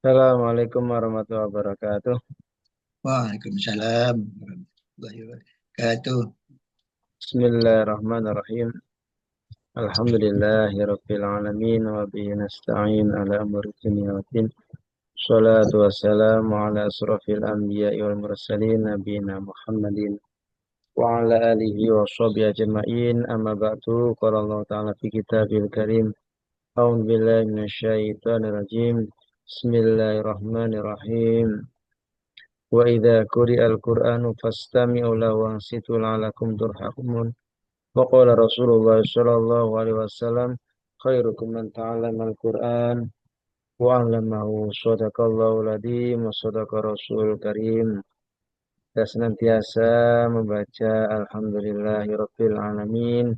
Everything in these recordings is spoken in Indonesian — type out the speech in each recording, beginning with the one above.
Assalamualaikum warahmatullahi wabarakatuh. Waalaikumsalam warahmatullahi wabarakatuh. Bismillahirrahmanirrahim. Alhamdulillahirabbil alamin wa bihi nasta'in ala amri dunya waddin. Shalatu wassalamu ala asrofil anbiya'i wal mursalin nabiyina Muhammadin wa ala alihi wa sahbihi ajma'in. Amma ba'du. Qala Allah ta'ala fi kitabil karim. A'udzu billahi minasyaitonir rajim. Bismillahirrahmanirrahim. Wa idza quri'al Qur'anu fastami'u lahu wa ansitu la'allakum turhamun. Wa qala Rasulullah sallallahu alaihi wasallam khairukum man ta'allama al-Qur'an wa 'allamahu. Shadaqallahu al-adzim wa shadaqa Rasul karim. Kita senantiasa membaca Alhamdulillahirabbil alamin.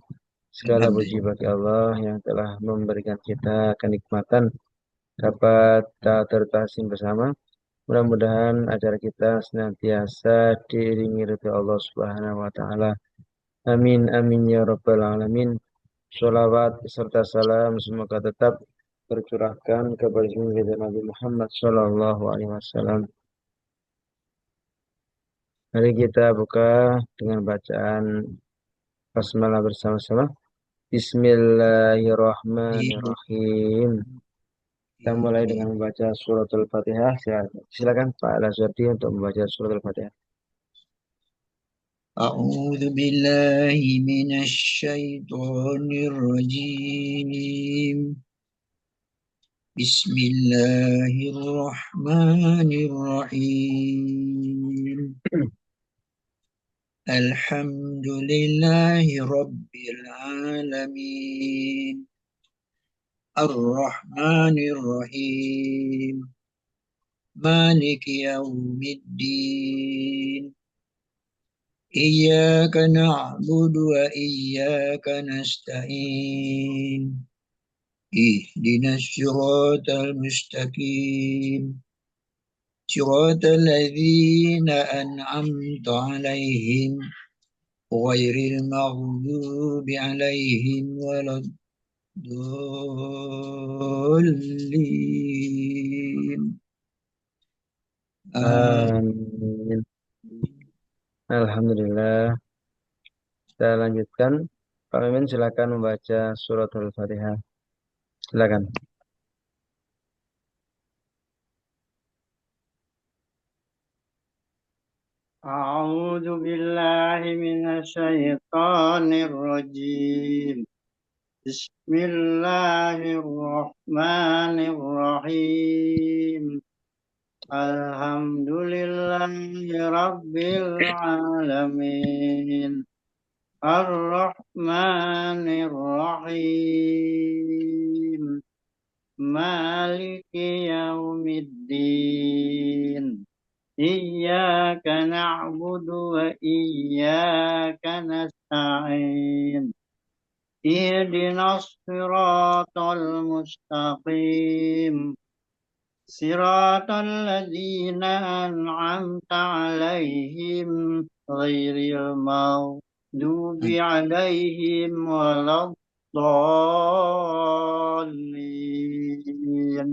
Segala puji Alhamdulillah. bagi Allah yang telah memberikan kita kenikmatan dapat tertasim bersama. Mudah-mudahan acara kita senantiasa diiringi ridha Allah Subhanahu wa taala. Amin amin ya rabbal alamin. Sholawat serta salam semoga tetap tercurahkan kepada junjungan Nabi Muhammad Shallallahu Alaihi Wasallam. Mari kita buka dengan bacaan basmalah bersama-sama. Bismillahirrahmanirrahim. Kita mulai dengan membaca suratul Fatihah. Silakan Pak Laswardi untuk membaca suratul Fatihah. أعوذ بالله من الشيطان الرجيم. بسم الله الرحمن الرحيم. الحمد لله رب العالمين. الرحمن الرحيم. مالك يوم الدين. إياك نعبد وإياك نستعين. اهدنا الصراط المستقيم. صراط الذين أنعمت عليهم غير المغضوب عليهم ولا الضالين. Amin. Alhamdulillah. Kita lanjutkan. Pak Mimin silakan membaca surat Al-Fatihah. Silakan. أعوذ بالله من الشيطان الرجيم. بسم الله الرحمن الرحيم. الحمد لله رب العالمين. الرحمن الرحيم. مالك يوم الدين. إياك نعبد وإياك نستعين. اهدنا الصراط المستقيم. صراط الذين أنعمت عليهم غير المغضوب عليهم ولا الضالين.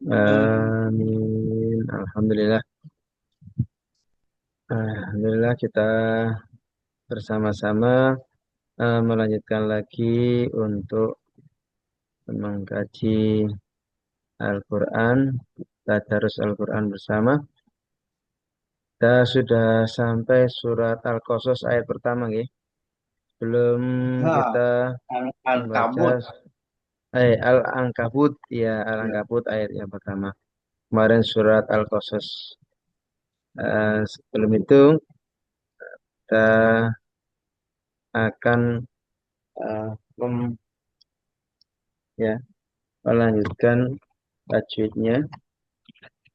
Amin. Alhamdulillah. Alhamdulillah kita bersama-sama melanjutkan lagi untuk mengkaji Al-Quran, tadarus Al-Quran bersama. Kita sudah sampai surat Al-Qasas ayat pertama, ya. Belum kita membaca Al-Kabut. Al-Ankabut, ya Al-Ankabut ayat yang pertama. Kemarin surat Al-Qasas. Sebelum itu kita akan uh, mem- ya, melanjutkan tajwidnya.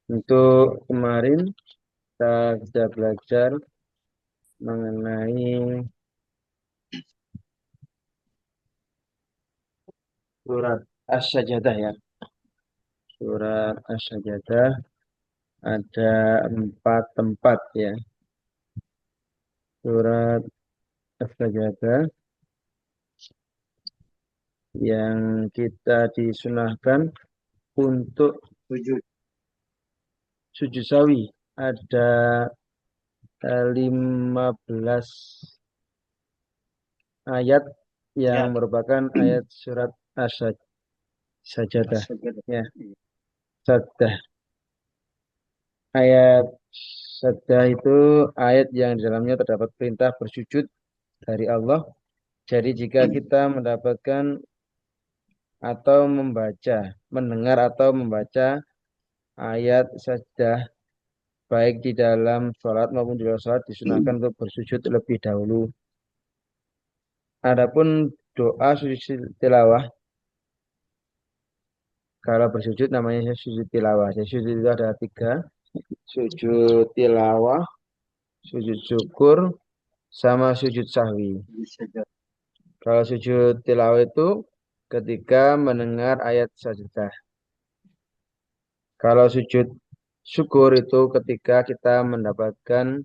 Untuk kemarin kita sudah belajar mengenai surat As-Sajadah, ya. Surat As-Sajadah ada 4 tempat, ya. Surat As-Sajadah yang kita disunahkan untuk Sujud. sujud sawi ada 15 ayat yang Ya. merupakan ayat surat As-Sajdah. As-Sajdah. Ya, Sajdah. Ayat Sajdah itu ayat yang di dalamnya terdapat perintah bersujud dari Allah. Jadi jika kita mendapatkan atau membaca, mendengar atau membaca ayat Sajdah baik di dalam sholat maupun di luar sholat disunahkan untuk bersujud lebih dahulu. Adapun doa sujud tilawah, kalau bersujud namanya sujud tilawah. Jadi sujud itu ada 3, sujud tilawah, sujud syukur, sama sujud sahwi. As-Sajdah. Kalau sujud tilawah itu ketika mendengar ayat sajdah. Kalau sujud syukur itu ketika kita mendapatkan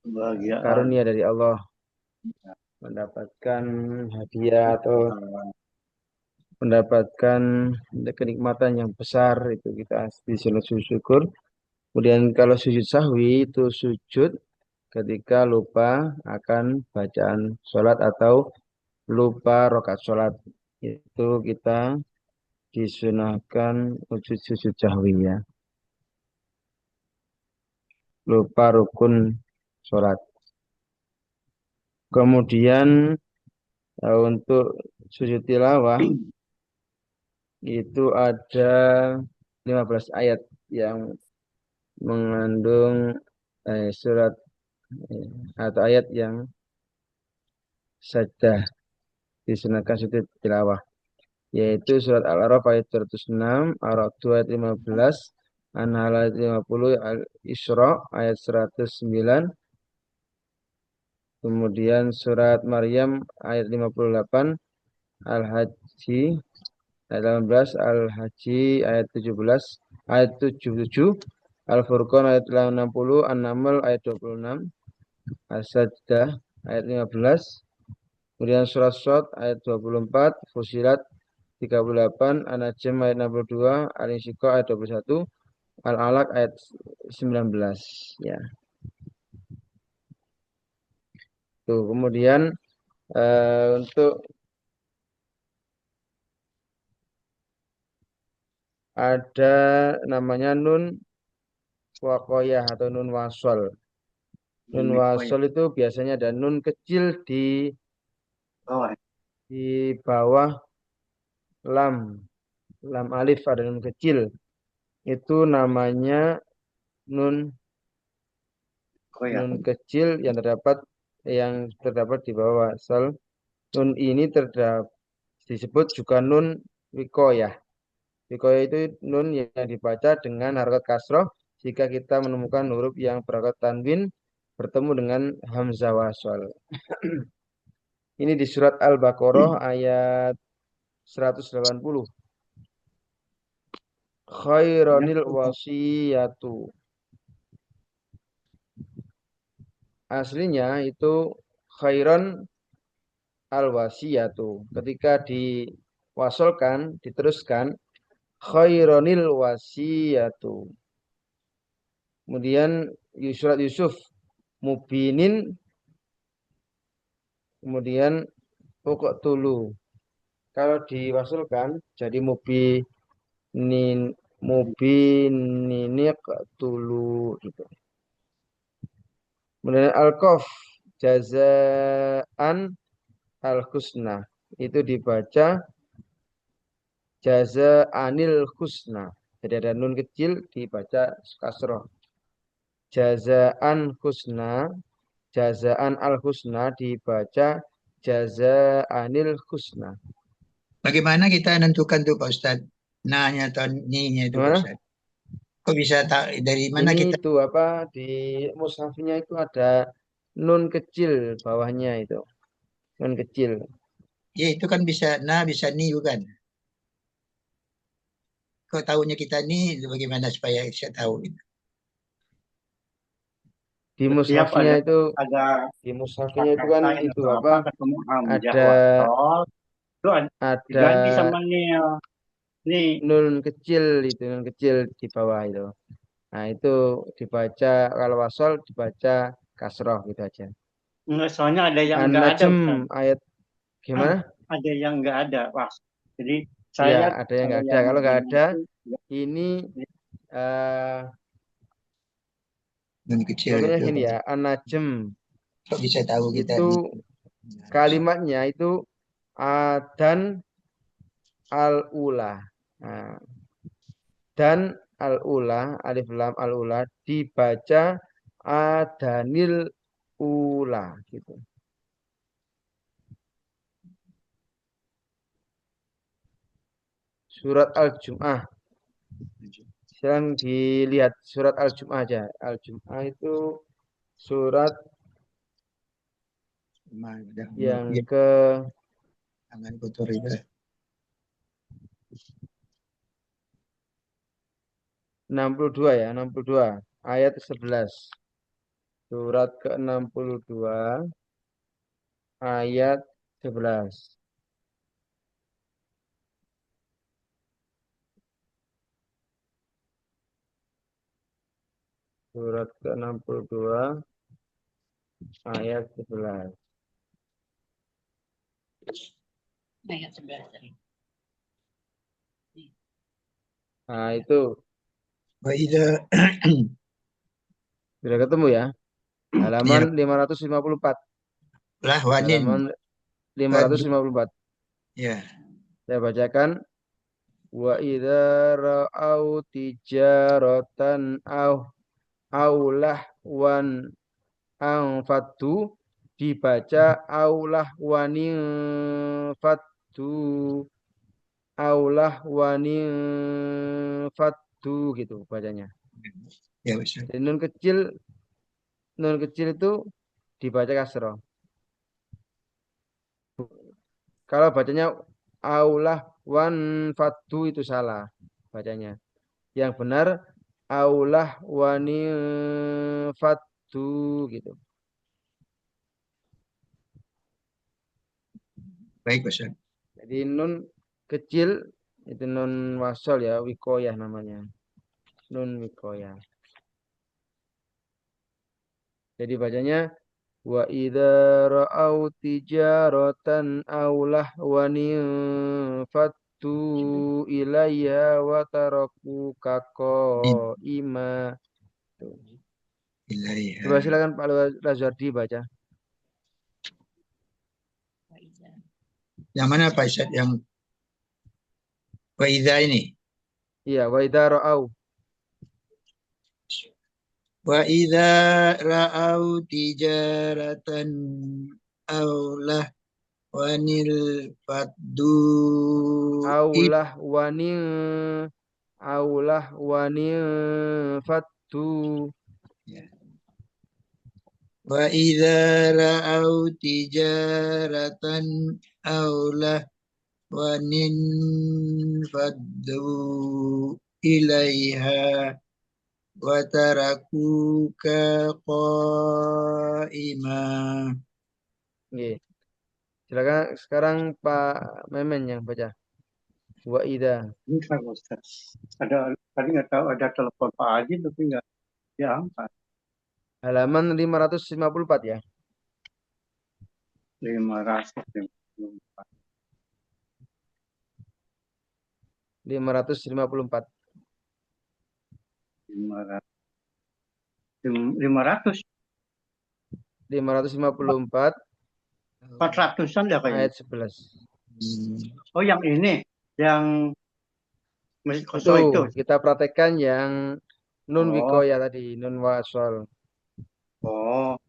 Kebahagiaan. karunia dari Allah, mendapatkan hadiah atau mendapatkan kenikmatan yang besar, itu kita disuruh sujud syukur. Kemudian kalau sujud sahwi itu sujud ketika lupa akan bacaan sholat atau lupa rokaat sholat, itu kita disunahkan sujud sahwi ya. Lupa rukun sholat. Kemudian untuk sujud tilawah itu ada 15 ayat yang mengandung surat atau ayat yang sajdah disunahkan sujud tilawah, yaitu surat Al-A'raf ayat 206, Al-A'raf 2 ayat 15, An-Nahl ayat 50, Al-Isra ayat 109, kemudian surat Maryam ayat 58, Al-Haji ayat 18, Al-Haji ayat 17, ayat 77, Al-Furqan ayat 60, An-Naml ayat 26, As-Sajdah ayat 15, kemudian surat Shad ayat 24, Fusilat 38, An-Najm ayat 62, Al-Insyiqaq ayat 21, Al-Alaq ayat 19 ya. Tuh, kemudian untuk ada namanya nun waqoyah atau nun wasol. Nun wasol itu biasanya ada nun kecil di bawah lam alif ada nun kecil. Itu namanya nun kecil yang terdapat di bawah wasol. Nun ini disebut juga nun wikoyah. Wikoyah itu nun yang dibaca dengan harokat kasroh jika kita menemukan huruf yang berharokat tanwin bertemu dengan hamzah wasol. Ini di surat Al-Baqarah ayat 180. Khaironil wasiyatu. Aslinya itu khairon al-wasiyatu. Ketika diwasolkan, diteruskan khaironil wasiyatu. Kemudian surat Yusuf mubinin, kemudian pokok tulu. Kalau diwasolkan jadi mubininik tulu gitu. Kemudian al-qaf jazaan al-husna itu dibaca jazaanil husna. Jadi ada nun kecil dibaca kasroh. Jazaan husna, jazaan al-husna dibaca jazaanil husna. Bagaimana kita menentukan tuh Pak Ustadz? Nanya atau ni-nya itu Pak Gimana? Ustadz? Kok bisa tahu dari mana Ini kita? itu apa di mushafnya itu ada nun kecil bawahnya itu. Nun kecil. Ya itu kan bisa ni bukan? Kok tahunya kita ni bagaimana supaya saya tahu? Di Setiap mushafnya itu ada di mushafnya itu kan sign itu atau apa ketemu hamzah ada wasol itu diganti ada sama nil. Ini nun kecil itu, nun kecil di bawah itu. Nah, itu dibaca kalau wasol dibaca kasroh gitu aja. enggak, soalnya ada yang enggak ada, An-Najm Ustaz. ayat gimana? Ada yang enggak ada, Pak. Jadi Ya, saya ada yang kalau nggak ada. yang Kalau nggak begini ada, itu ini eh Nun kecil pokoknya itu. gini ya, An-Najm Kok bisa tahu kita itu nih? kalimatnya itu dan al-ula. Nah, dan al-ula, alif lam al-ula dibaca adanil ula gitu. Surat Al-Jum'ah. Sekarang dilihat surat Al-Jum'ah aja. Al-Jum'ah itu surat yang Ya, ke tangan kotor itu. 62 ya, 62 ayat 11. Surat ke-62 ayat 11. Surat ke-62 ayat 11. Ayat 11 tadi. Nah, itu Wa idza sudah ketemu ya. ya Halaman 554. lah wanin. Halaman Fad- 554. Ya, Saya bacakan wa idza ra'au tijaratan aulah wan angfatu dibaca aulah waning fatu aulah waning fatu gitu bacanya. ya Ustaz. Jadi nun kecil itu dibaca kasroh. Kalau bacanya aulah wan fatu itu salah bacanya. Yang benar aulah wani fatu gitu. Baik Ustaz. Jadi nun kecil itu nun wasol ya, wikoyah namanya. Nun wikoyah. Jadi bacanya wa idza ra'au tijaratan aw lahwan fattu ilayya wa tarakuka qaima. Tuh. Coba Ilaiha. silakan Pak Lazardi baca. Yang mana Pak Ustaz? Yang wa idza ini? Iya, wa idza ra'au. Wa idza ra'au tijaratan aw lahwanil faddu Aulah wani aulah wani fattu. wa idza ra'au tijaratan aw lahwanin faddu ilaiha wa tarakuka qaima. Nggih. Silakan sekarang Pak Memen yang baca. Wa idza. ini kan Ustaz. Ada tadi nggak tahu ada telepon Pak Haji tapi nggak diangkat. Halaman 554 ya. 554. 554. 500. 554 400-an ya kayaknya. ayat 11. Oh yang ini, yang masjid Itu kosong itu. kita praktekkan yang nun Oh, wikoya tadi, nun wasol. oh,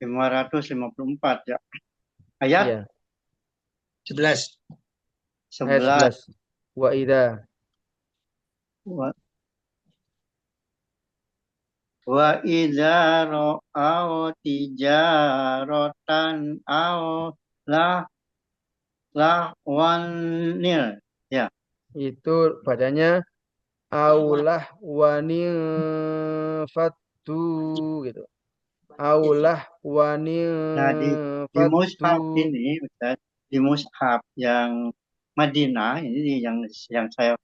554 ya. Ayat Iya, 11. ayat 11. 11. Wa idza. Wa wa idza ra'aw tijaratan aw lah lahwanil. Ya. Itu bacanya aulah wani fatu gitu. Aulah wani Nah di fatu. mushaf ini, Ustaz, di mushaf yang Madinah ini yang saya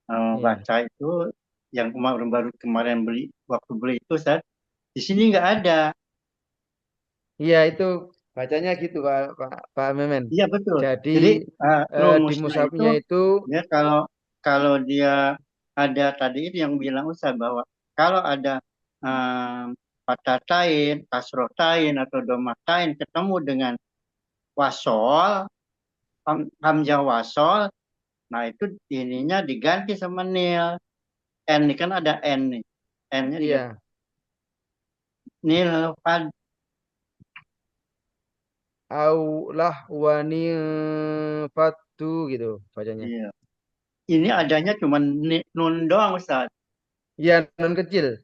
Iya. baca itu yang kemarin waktu beli itu Ustaz, di sini nggak ada. Iya, itu bacanya gitu Pak Memen. Iya betul. Jadi Jadi di rumusnya itu mushafnya itu ya kalau dia ada tadi itu yang bilang Ustaz bahwa kalau ada patatain, kasrotain atau domatain ketemu dengan wasol, hamzah wasol, nah itu ininya diganti sama nil. N ini kan ada N nih. N-nya diganti iya, nil pad. aulah wani fatu gitu bacanya. Iya. Ini adanya cuma nun doang Ustaz. Iya, nun kecil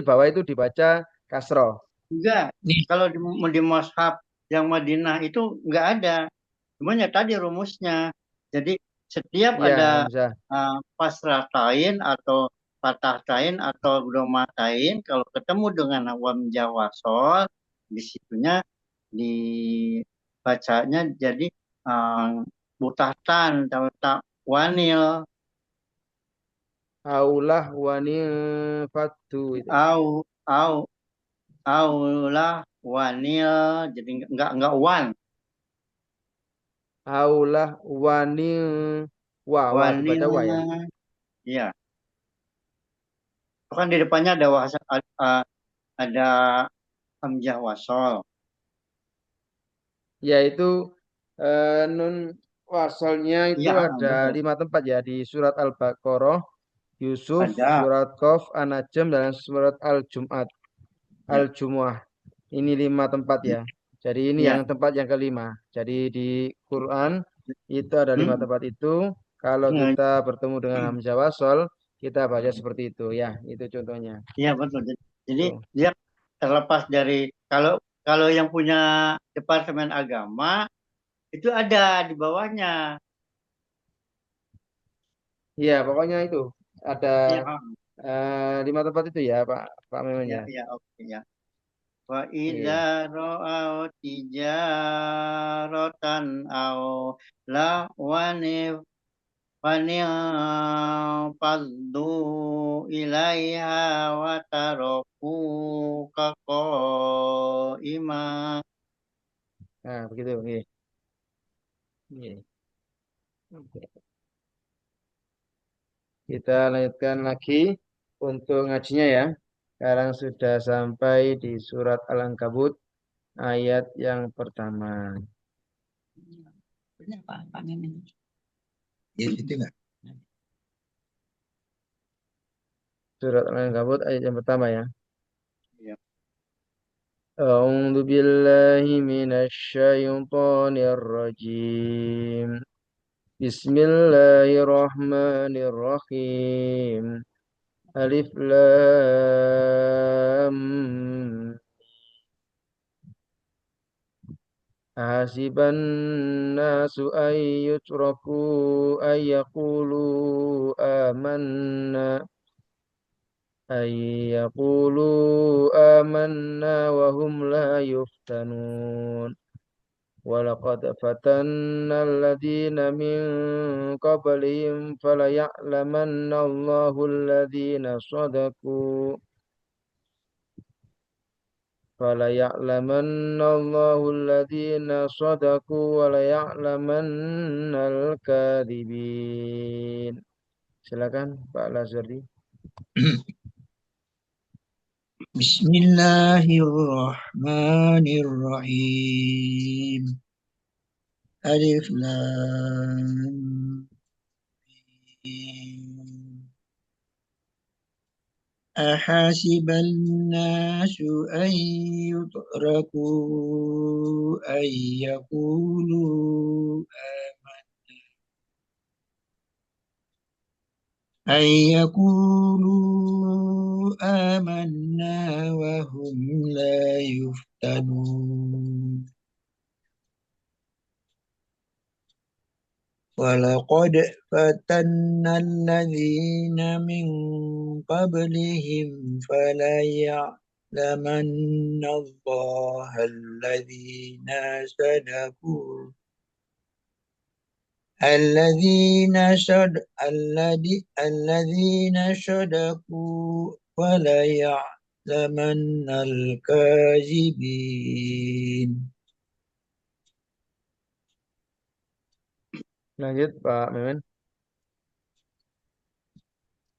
bawah itu dibaca kasroh. Enggak. Nih, Kalau di mushaf yang Madinah itu enggak ada. Cuman ya tadi rumusnya. Jadi setiap Iya, ada Hamzah. pasratain atau patahtain atau bromatain, kalau ketemu dengan wam jawasol, di situnya dibacanya jadi butatan atau tak wanil Aulah wani fatu itu. au au aulah wanil jadi enggak wan Aulah wani wa dibaca wanil wa ya. ya kan di depannya ada ada hamzah wasol. Yaitu nun wasolnya itu Iya, ada betul. 5 tempat ya di surat Al-Baqarah, Yusuf, Ada. surat Qaf, An-Najm, dan surat Al-Jum'at, Ya, Al-Jumu'ah. Ini 5 tempat ya. Jadi ini yang ya. tempat yang kelima. Jadi di Quran itu ada 5 tempat itu. Kalau Hmm, kita bertemu dengan hamzah wasol, kita baca seperti itu ya. Itu contohnya. iya betul. Jadi Tuh. dia terlepas dari kalau kalau yang punya Departemen Agama itu ada di bawahnya. Iya, pokoknya itu ada Iya, 5 tempat itu ya, Pak Memen ya, ya. ya, oke ya. Wa idza Iya. ra'au tijaratan au lahwani faddu ilaiha wa tarakuka qaima. Nah, begitu. Iya. Iya. Oke. Kita lanjutkan lagi untuk ngajinya ya. Sekarang sudah sampai di surat Al-Ankabut ayat yang pertama. Benar Pak Mimin. ya situ nggak? Surat Al-Ankabut ayat yang pertama ya. Ya. A'udzu billahi minasy syaithanir rajim. Bismillahirrahmanirrahim. Alif Lam Hasiban nasu ayyutraku ayyakulu amanna ayyakulu amanna wa hum la yuftanun. Walaqad fatanna alladhina min qablihim falaya'lamanna Allahu alladhina sadaqu فليعلمن الله الذين صدقوا وليعلمن الكاذبين. Silakan Pak Lazardi. Bismillahirrahmanirrahim. Alif Lam Mim. أحسب الناس أن يتركوا أن يقولوا آمنا وهم لا يفتنون ولقد فتنا الذين من قبلهم فليعلمن الله الذين صدقوا الذين صدقوا ولا يعلمن الكاذبين. Lanjut Pak Mimin.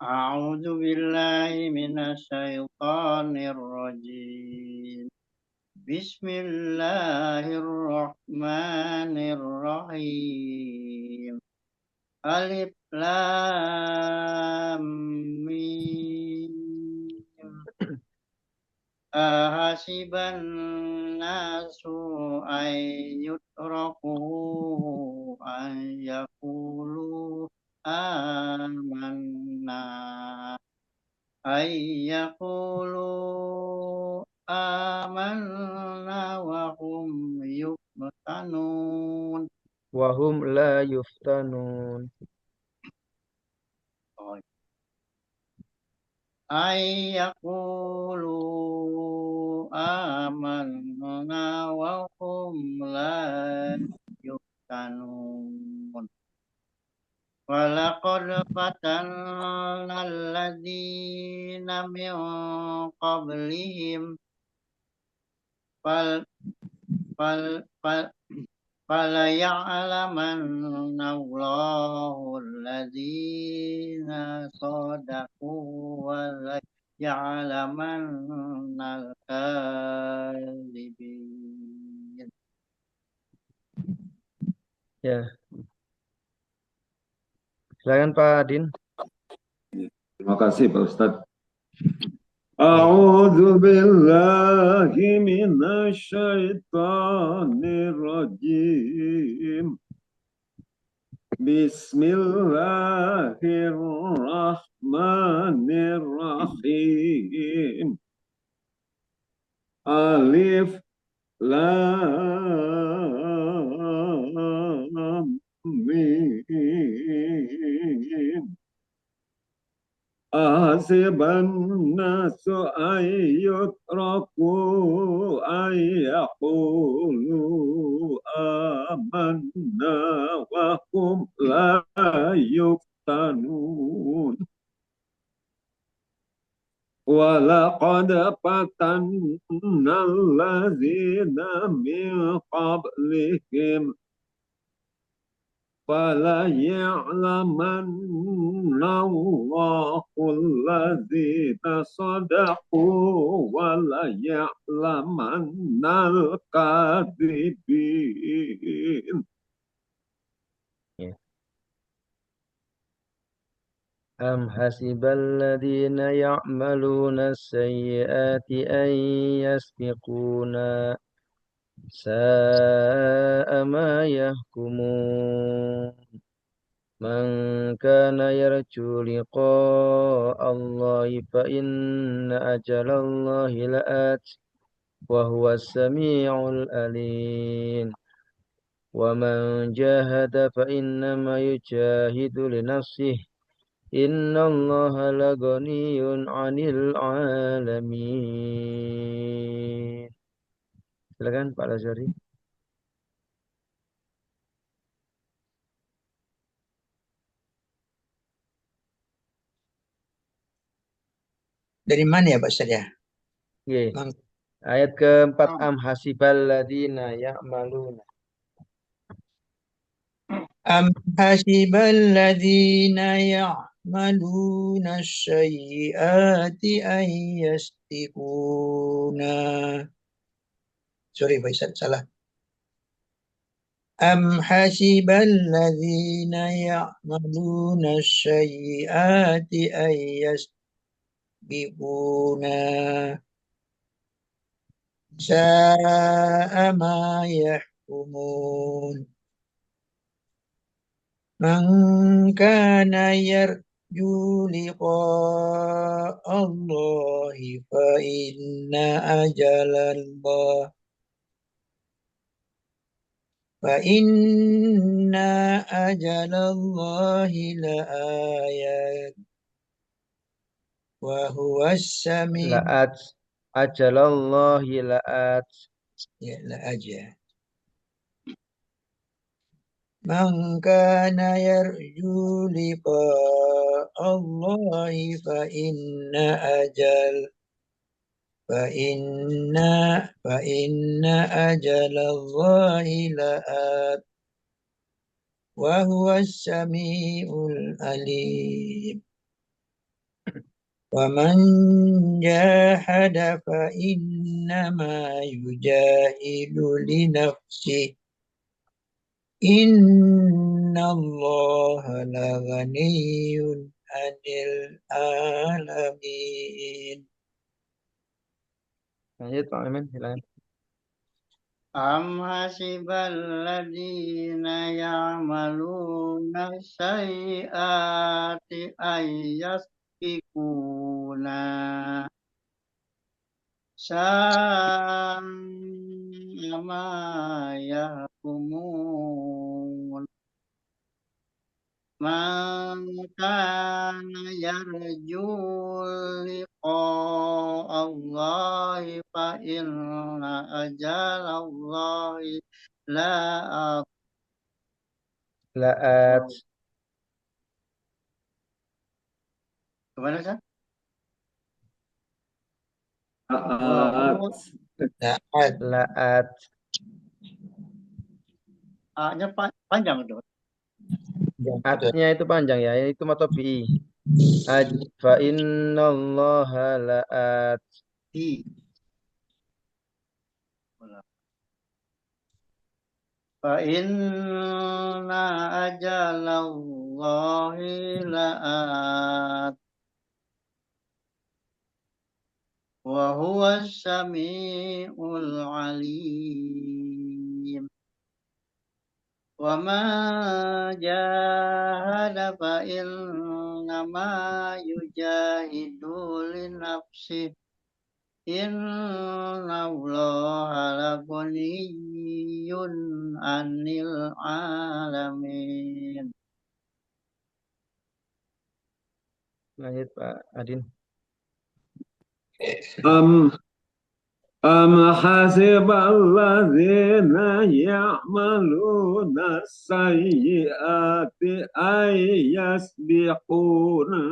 A'udzu billahi minasyaitonir rajim. Bismillahirrahmanirrahim. Alif Lam Mim. Ahasiban nasu ayyutraku ayyakulu amanna ayyakulu amanna wa hum yuftanun. Wahum la yuftanun. Ayyakulu amanna wa hum la yuftanun. Walaqad fatanna alladzina min qablihim fal fal fal falaya'lamanna Allahu alladzina sadaqu wa laya'lamanna al-kadzibin. Ya. Silakan Pak Adin. Terima kasih Pak Ustadz. A'udzu billahi minasyaitonir rajim. Bismillahirrahmanirrahim. Alif Lam Mim. Ahasiban nasu ayyutraku ayyaqulu amanna wa hum la yuftanun. Walaqad fatanna allazina min qablihim فَلَيَعْلَمَنَّ اللَّهُ الَّذِينَ صَدَقُوا وَلَيَعْلَمَنَّ الْكَاذِبِينَ. Am hasibal ladzina ya'maluna sayyiati an yasbiquna sa'a ma yahkumun. Man kana yarju liqa'a Allahi fa inna ajalallahi la'at wa huwa as-sami'ul alim. Wa man jahada fa innama yujahidu li nafsihi. Innallaha laghaniyun 'anil 'alamin. Silakan Pak Lazari. Dari mana ya Pak Ustadz ya? Oke. Bang. Ayat keempat, am hasibal ladzina ya'maluna. Am hasibal ladzina ya'maluna sayyiati an yasbiquna. Sorry Pak Ustadz, salah. Am hasibal ladzina ya'maluna sayyiati an yasbiquna. Sa'a ma yahkumun. Man kana yarju liqa'a Allahi fa inna ajalallah la'ayat wa huwa as-sami'. La'at ajalallahi la'at. Ya, la aja. Man kana yarju liqa Allahi fa inna ajalallahi la'at wa huwa as-sami'ul alim. Wa man jahada fa innama yujahidu li nafsihi. Innallaha la ghaniyyun 'anil 'alamin. Lanjut Pak Amin, silakan. Am hasibal ladina ya'maluna sayyiati ayyasfikuna sama yahkumun. Man kana yarju liqa'a Allahi fa inna ajalallahi la'at. La'at. Gimana kan? Saat. La'at. La'at. A-nya panjang dong. Atnya itu panjang ya, itu matobi. Fa innallaha la'at. I. Fa inna ajalallahi la'at. Wa huwa as-sami'ul alim. Wa ma jahada fa innama yujahidu li nafsihi. Innallaha laghaniyun 'anil 'alamin. Lanjut Pak Adin. أم حسب الذين يعملون السيئات أن يسبقونا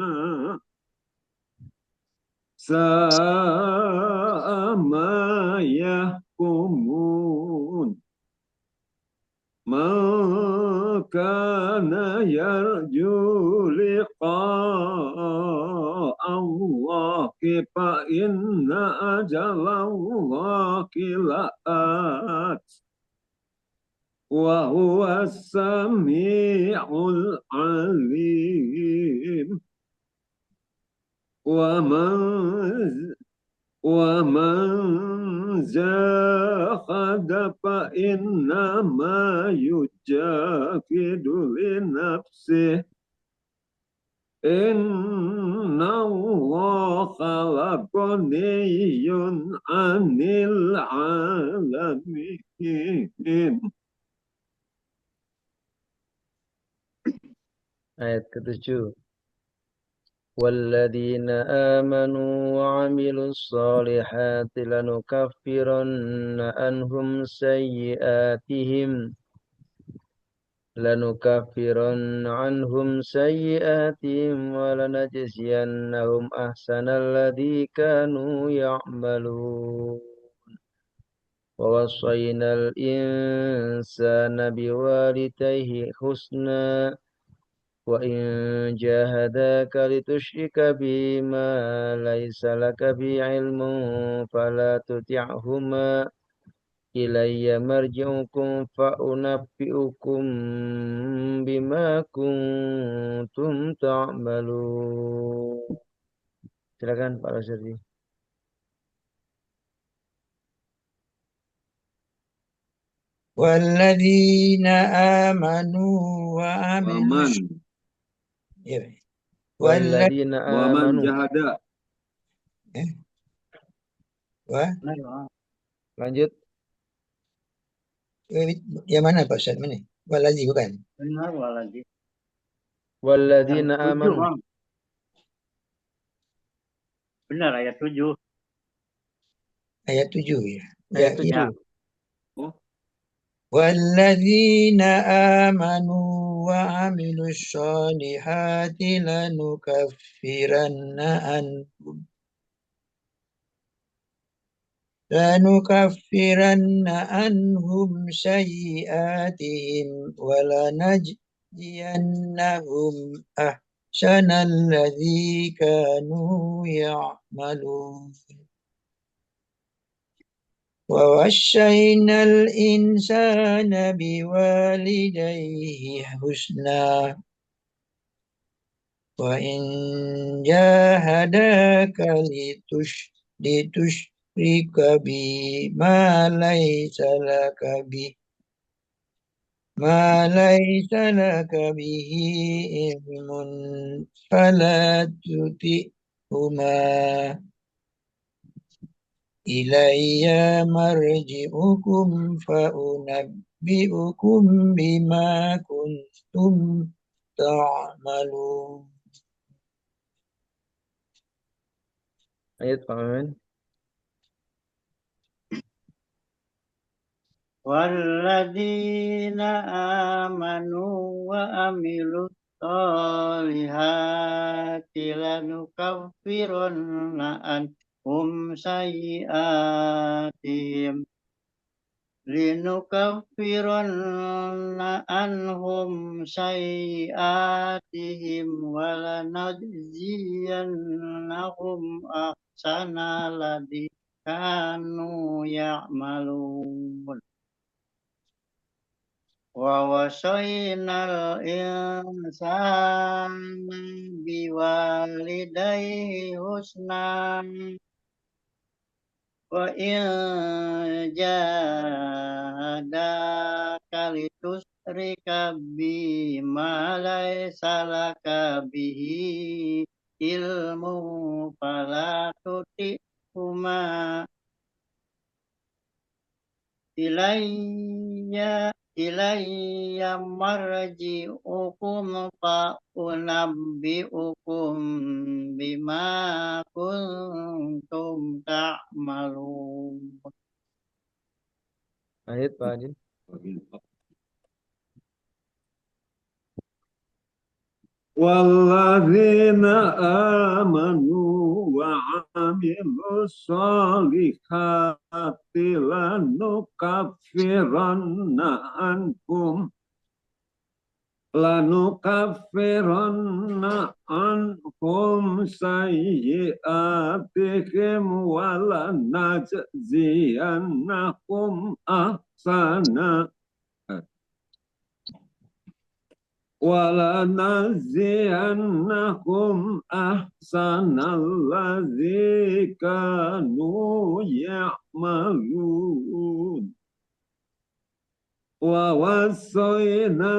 ساء ما يحكمون. من كان يرجو لقاء الله فإن أجل الله لآت وهو السميع العليم. ومن جاهد فإنما يجاهد لنفسه. إن الله لغني عن العالمين. Ayat ke-7. والذين آمنوا وعملوا الصالحات لنكفرن عنهم سيئاتهم ولنجزينهم أحسن الذي كانوا يعملون. ووصينا الإنسان بوالديه حسنا وإن جاهداك لتشرك بي ما ليس لك به علم فلا تطعهما إلي مرجعكم فأنبئكم بما كنتم تعملون. Silakan Pak Rasyidi. Walladzina amanu wa amilu Walladzina Waman amanu. jahada. Lanjut. Yang mana Pak Ustaz? Mana? Waladzi bukan? Benar waladzi. Walladzina Yang 7, amanu. Bang. Benar ayat 7. 7 ya. Ayat 7. Oh, والذين آمنوا وعملوا الصالحات لنكفرن عنهم سيئاتهم ولنجزينهم أحسن الذي كانوا يعملون ووصينا الإنسان بوالديه حسنا وإن جاهداك لتشرك بي ما ليس لك به علم فلا تطعهما إلي مرجعكم فأنبئكم بما كنتم تعملون. Ayat Pak Maman. والذين آمنوا وعملوا الصالحات لنكفرن عنهم سيئاتهم ولنجزينهم أحسن الذي كانوا يعملون ووصينا الإنسان بوالديه حسنا وإن جاهداك لتشرك بي ما ليس لك به علم فلا تطعهما إلي مرجعكم فأنبئكم بما كنتم تعملون. Ayat Pak Adil. والذين آمنوا وعملوا الصالحات لنكفرن عنهم سيئاتهم ولنجزينهم أحسن الذي كانوا يعملون ووصينا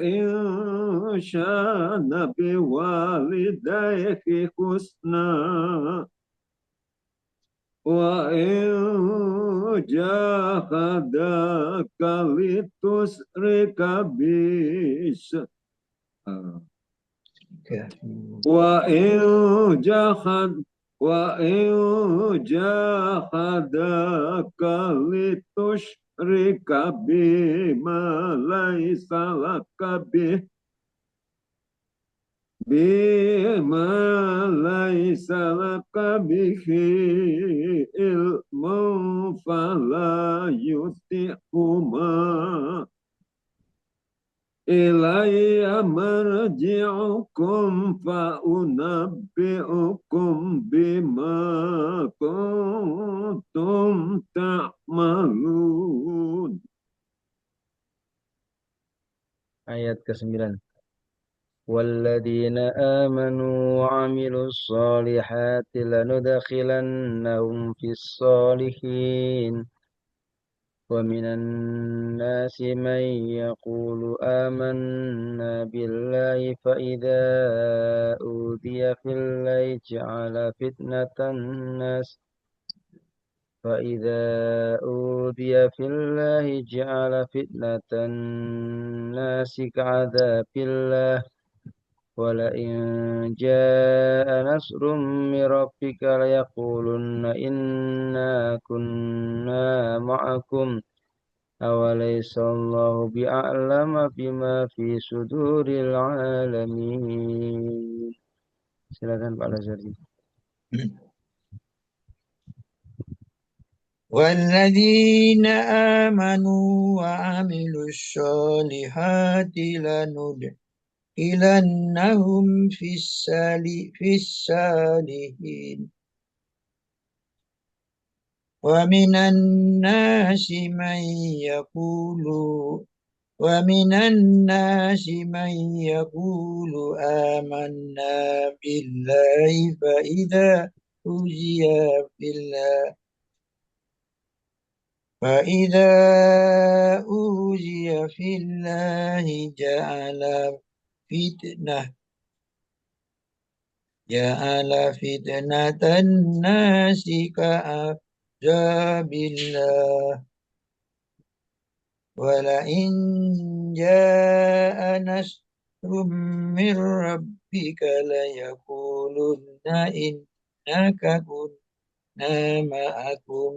الإنسان بوالديه حسنا وإن جاهداك لتشرك بي وإن جاهداك لتشرك بما ليس لك به علم فلا يطعهما إلي مرجعكم فأنبئكم بما كنتم تعملون. Ayat ke-9. والذين آمنوا وعملوا الصالحات لندخلنهم في الصالحين ومن الناس من يقول آمنا بالله فإذا أوذي في الله جعل فتنة الناس كعذاب الله ولئن جاء نصر من ربك ليقولن إنا كنا معكم أوليس الله بأعلم بما في صدور العالمين. Silakan Pak Lazardi. والذين آمنوا وعملوا الصالحات لندخلنهم في الصالحين ومن الناس من يقول آمنا بالله فإذا أوذي في الله جعل فتنة الناس كعذاب الله ولئن جاء نصر من ربك ليقولن إنك كنا معكم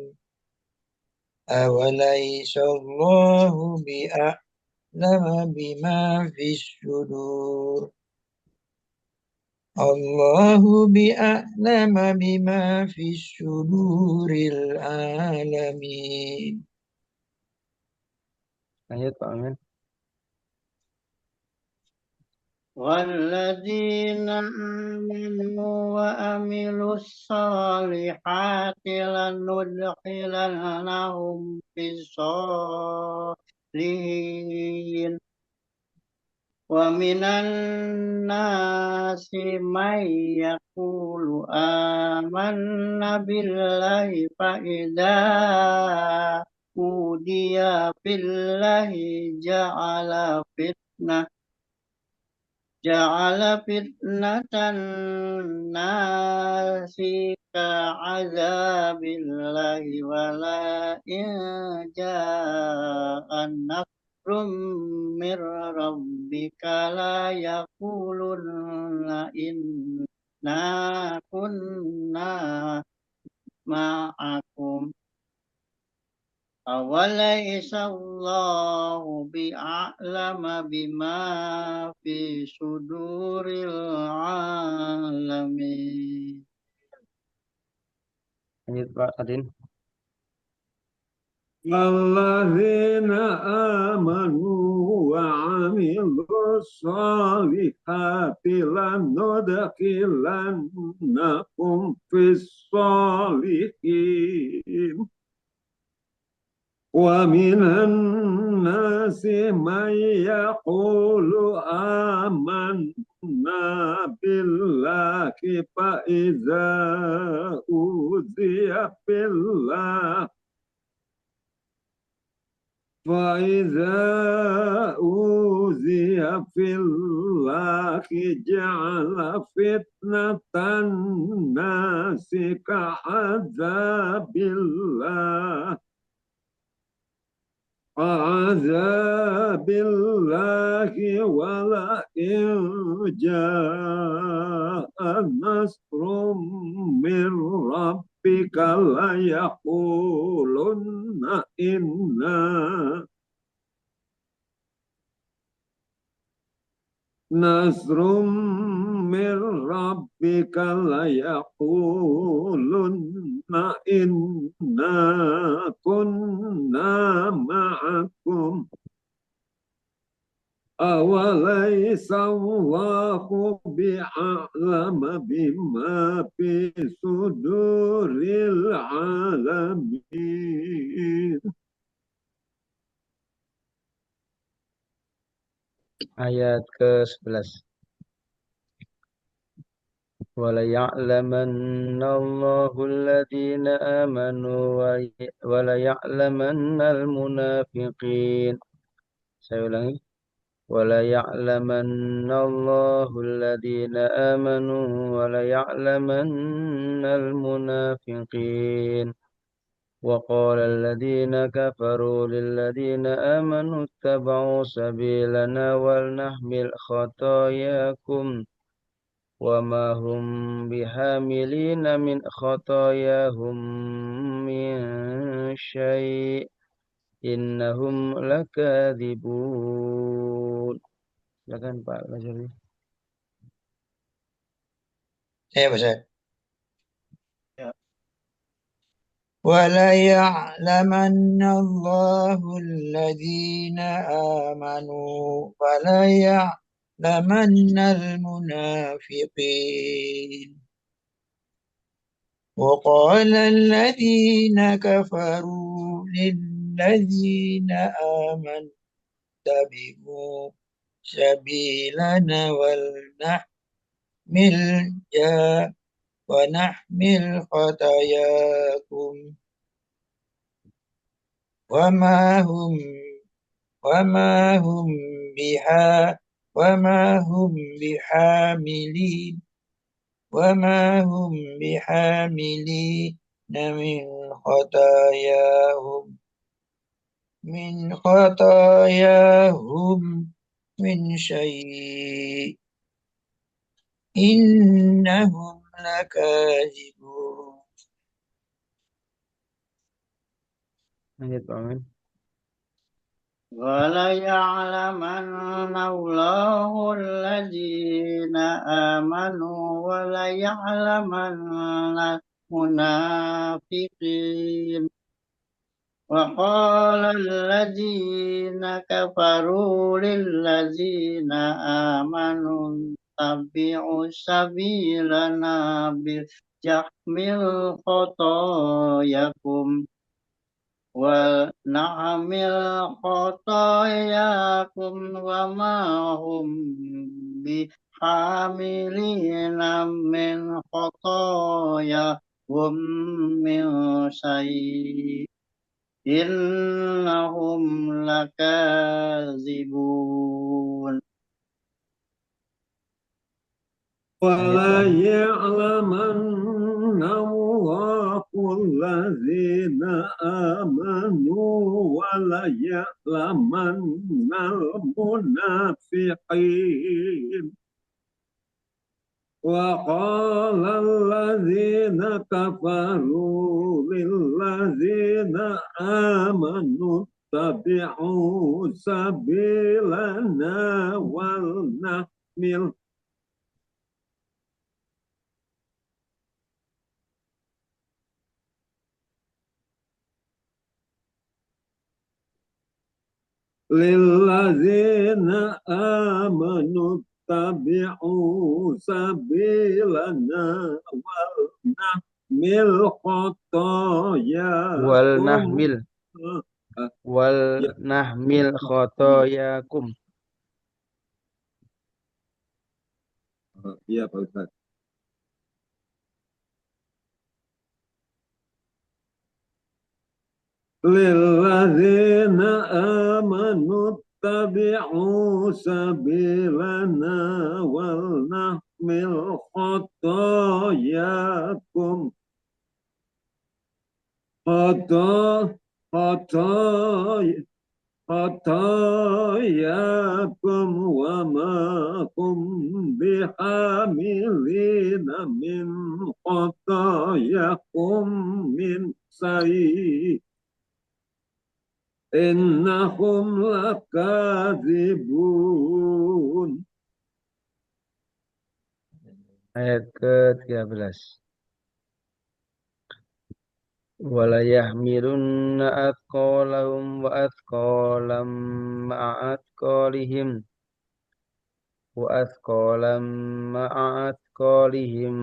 أوليس الله بأعلم بما في الصدور الله بأعلم بما في الصدور العالمين. Lanjut Pak Amin. والذين آمنوا وعملوا الصالحات لندخلنهم في الصالحين ومن الناس من يقول آمنا بالله فإذا أوذي في الله جعل فتنة الناس كعذاب الله ولئن جاء نصر من ربك لا يقولن إنا كنا معكم أوليس الله بأعلم بما في صدور العالمين. Lanjut Pak Adin. الذين آمنوا وعملوا الصالحات لندخلنكم في الصالحين ومن الناس من يقول آمنا بالله فإذا أوذي في الله جعل فتنة الناس كعذاب الله ولئن جاء نصر من ربك ليقولن إنا نصر من ربك ليقولن إنا كنا معكم أوليس الله بأعلم بما في صدور العالمين. Ayat ke-11. وَلَيَعْلَمَنَّ اللَّهُ الَّذِينَ آمَنُوا وَلَيَعْلَمَنَّ الْمُنَافِقِينَ. Saya ulangi. وَلَيَعْلَمَنَّ اللَّهُ الَّذِينَ آمَنُوا وَلَيَعْلَمَنَّ الْمُنَافِقِينَ. وقال الذين كفروا للذين آمنوا اتبعوا سبيلنا ولنحمل خطاياكم وما هم بحاملين من خطاياهم من شيء innahum lakadzibun. Silakan Pak Lazari. Saya Ustaz. Ya. وَلَيَعْلَمَنَّ اللَّهُ الَّذِينَ آمَنُوا وَلَيَعْلَمَنَّ الْمُنَافِقِينَ وقال الذين كفروا للذين آمنوا اتبعوا سبيلنا ونحمل خطاياكم وما هم وما هم بها وما هم بحاملين من خطاياهم من شيء إنهم لكاذبون. Lanjut Pak Amin. وَلَيَعْلَمَنَّ اللَّهُ الَّذِينَ آمَنُوا وَلَيَعْلَمَنَّ الْمُنَافِقِينَ وقال الذين كفروا للذين آمنوا اتبعوا سبيلنا بيحمل خطاياكم ونحمل خطاياكم وما هم بحاملين من خطاياهم من شيء إنهم لكاذبون. وَلَيَعْلَمَنَّ اللَّهُ الَّذِينَ آمَنُوا وَلَيَعْلَمَنَّ الْمُنَافِقِينَ وقال الذين كفروا للذين آمنوا اتبعوا سبيلنا ولنحمل للذين آمنوا اتبعوا سبيلنا ولنحمل خطاياكم Walnahmil khotoyakum. Iya Pak Ustaz. للذين آمنوا اتبعوا سبيلنا ولنحمل خطاياكم خطاياكم وما هم بحاملين من خطاياكم من شيء إنهم لكاذبون. Ayat ke-13. Wala yahmilunna athqalahum wa athqalam ma'a athqalihim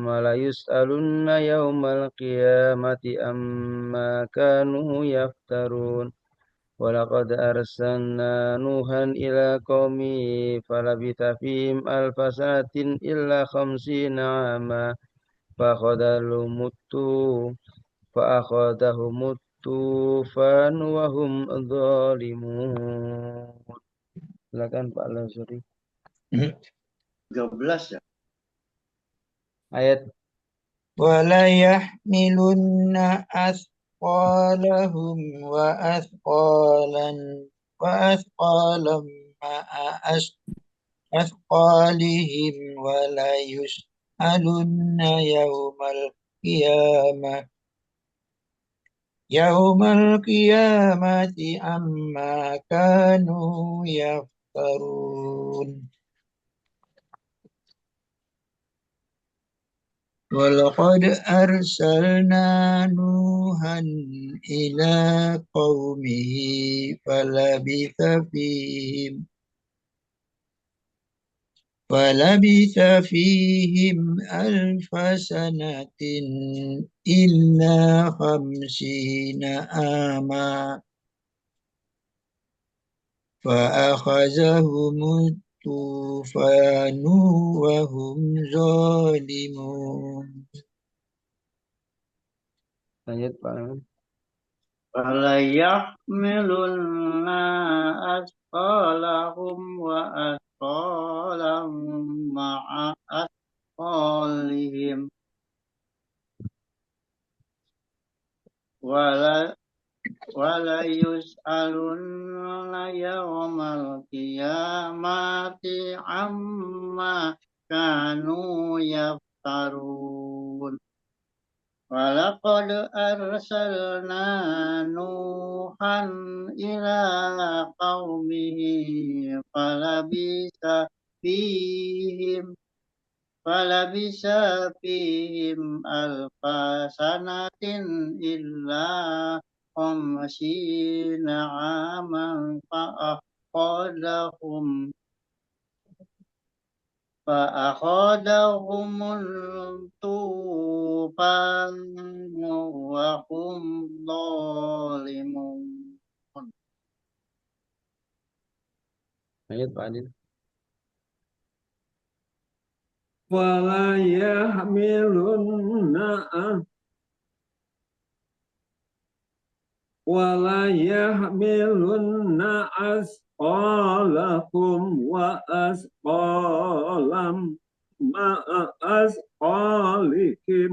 wa la yus'alunna yawmal qiyamati amma kanu yaftarun. Walaqad arsalna Nuhan ila qaumi falabitha fihim alfa sanatin illa khamsina ama fa'akhadahumut tufan wa hum zalimun. Silakan Pak Lazari. 13 ya. Ayat وَلَيَحْمِلُنَّ أَثْقَالَهُم وَأَثْقَالًا مَعَ أَثْقَالِهِمْ وَلَيُسْأَلُنَّ يَوْمَ الْقِيَامَةِ yaumal qiyamati amma kanu yaftarun. Walaqad arsalna Nuhan ila qaumihi falabitha fihim alfa sanatin illa khamsina ama فأخذهم الطوفان وهم ظالمون. Lanjut Pak Amin. فَلَيَحْمِلُنَّ أَثْقَالَهُم وَأَثْقَالًا مَعَ أَثْقَالِهِمْ وَلَيُسْأَلُنَّ يَوْمَ الْقِيَامَةِ عَمَّا كَانُوا يَفْتَرُونَ. وَلَقَدْ أَرْسَلْنَا نُوحًا إِلَى قَوْمِهِ فلبث فيهم ألف سنة إلا 50 عاما فأخذهم الطوفان وهم ظالمون. Lanjut Pak Adil. ولا يحملن أثقالكم وأثقالا مع أثقالكم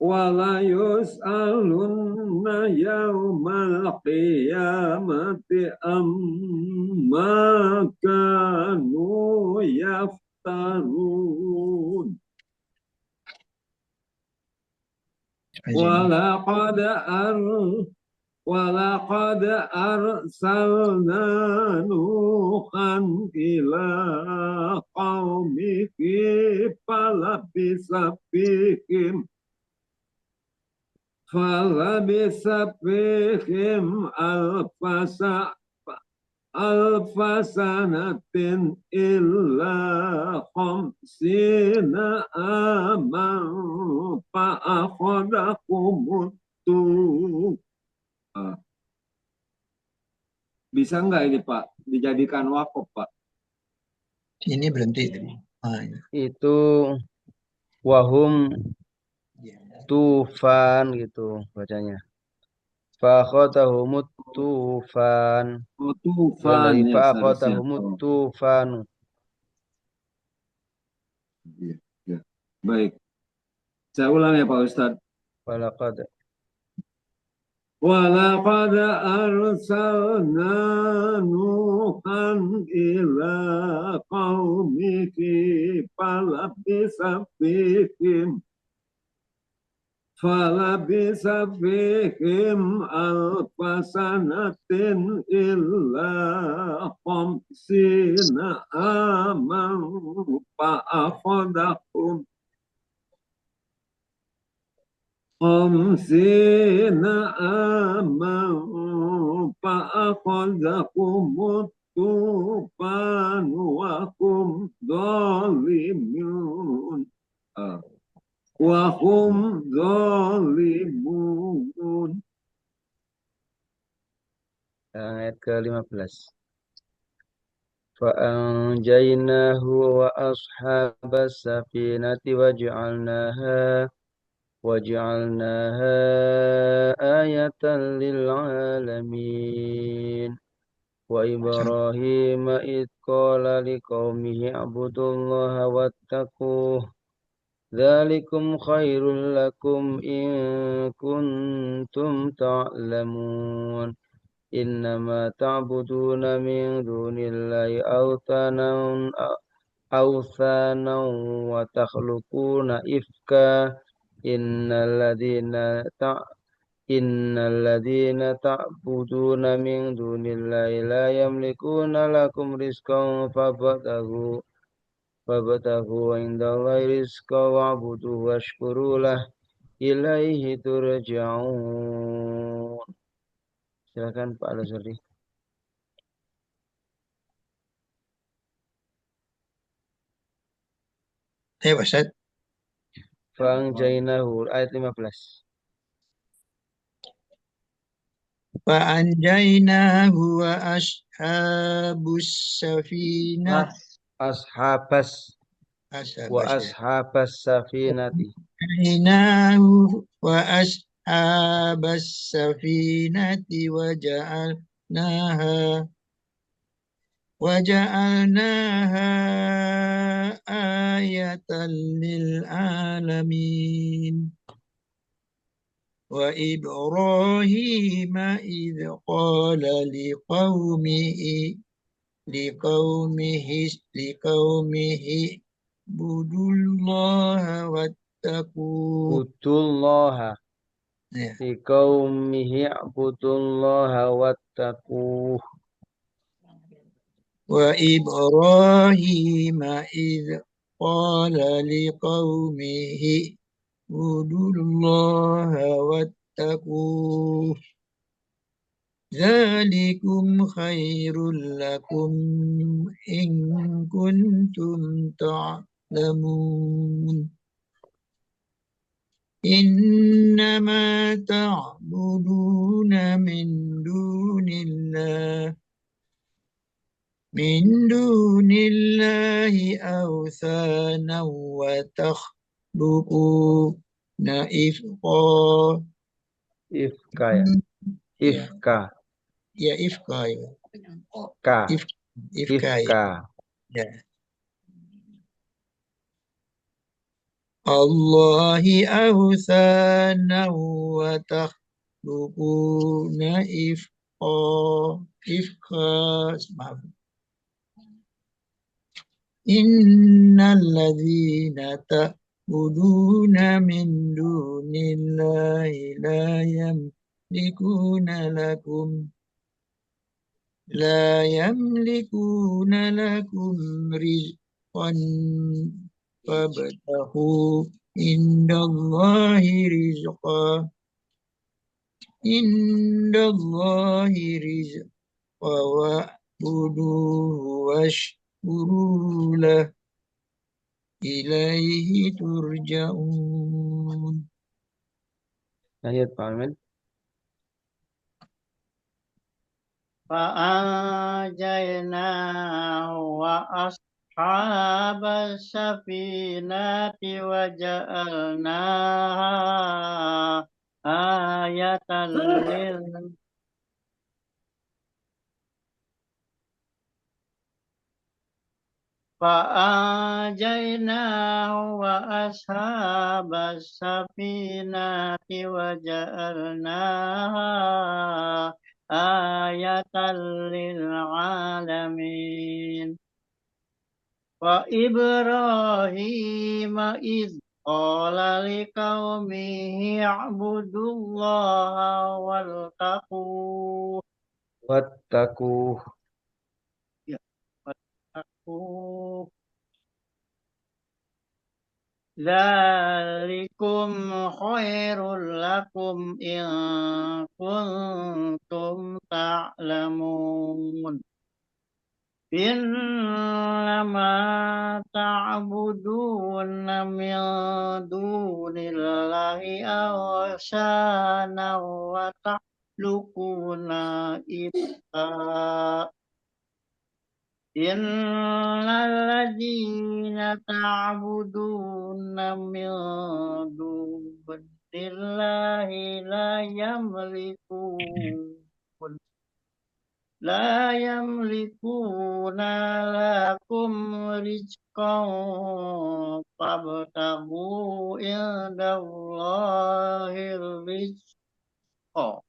ولا يسألن يوم القيامة عما كانوا يفترون. ولقد أرسلنا نوحا إلى قومه فلبث فيهم ألف سنة إلا 50 عاما فأخذهم الطوفان. Bisa nggak ini Pak dijadikan wakaf Pak? Ini berhenti. Itu wahum tufan gitu bacanya. Fakhatahumut tufan. Oh, Bukan tufan dari ya seharusnya. fakhatahumut tufanu. Iya, ya. Baik. Saya ulang ya Pak Ustadz. Walaqad ولقد أرسلنا نوحا إلى قومه فلبث فيهم ألف سنة إلا 50 عاما فأخذهم 50 عاما فأخذهم الطوفان وهم ظالمون. ayat ke-15. Fa'anjaynahu wa ashabas safinati waj'alnaha ayatan lil alamin. Wa Ibrahim id qala liqaumihi ibudullaha wattaquh. Dzalikum khairul lakum in kuntum ta'lamun. Innama ta'buduna min dunillahi awthanan wa takhluquna ifka innal ladhina Innalladzina ta'buduna min dunillahi la yamlikuna lakum rizqan fabtaghu indallahi rizqan wa'buduhu washkuru lah ilaihi turja'un. Silakan Pak Al-Azhari. Pak Ustaz. Fa'anjainahu ayat 15. فأنجيناه وأصحاب السفينة Ashabas wa ashabas safinati. أنجيناه وأصحاب السفينة وجعلناها آية للعالمين وإبراهيم إذ قال لقومه اعبدوا الله واتقوه Budullaha ya. liqaumihi abudullaha wattaquh. وإبراهيم إذ قال لقومه اعبدوا الله واتقوه ذلكم خير لكم إن كنتم تعلمون إنما تعبدون من دون الله أوثانا وتخلقون Ifka ya. Ifka. Ya ifka ya. Ka. Ifka ya. Ifka. Ya. Allahi awthana wa takhluquna ifka. Maaf. Innal ladzina ta'buduna min dunillahi la yamlikuna lakum rizqan fabtahu indallahi rizqa wa'buduhu washkuru lah ilaihi turja'un. Lanjut Pak Ahmed. Fa'ajainahu wa ashabas safinati wa ja'alnaha ayatan lil Fa'ajainahu wa ashabas safinati wa ja'alnaha ayatan lil alamin. Wa Ibrahim iz qala liqaumihi i'budullaha wattaquh. Wattaquh. Ya, wattaquh. Dzalikum khairul lakum in kuntum ta'lamun. Innama ta'buduna min dunillahi awsana wa takhluquna ifka. Innalladzina ta'buduna min dunillahi la yamlikuna lakum rizqan fabtaghu indallahi rizqa.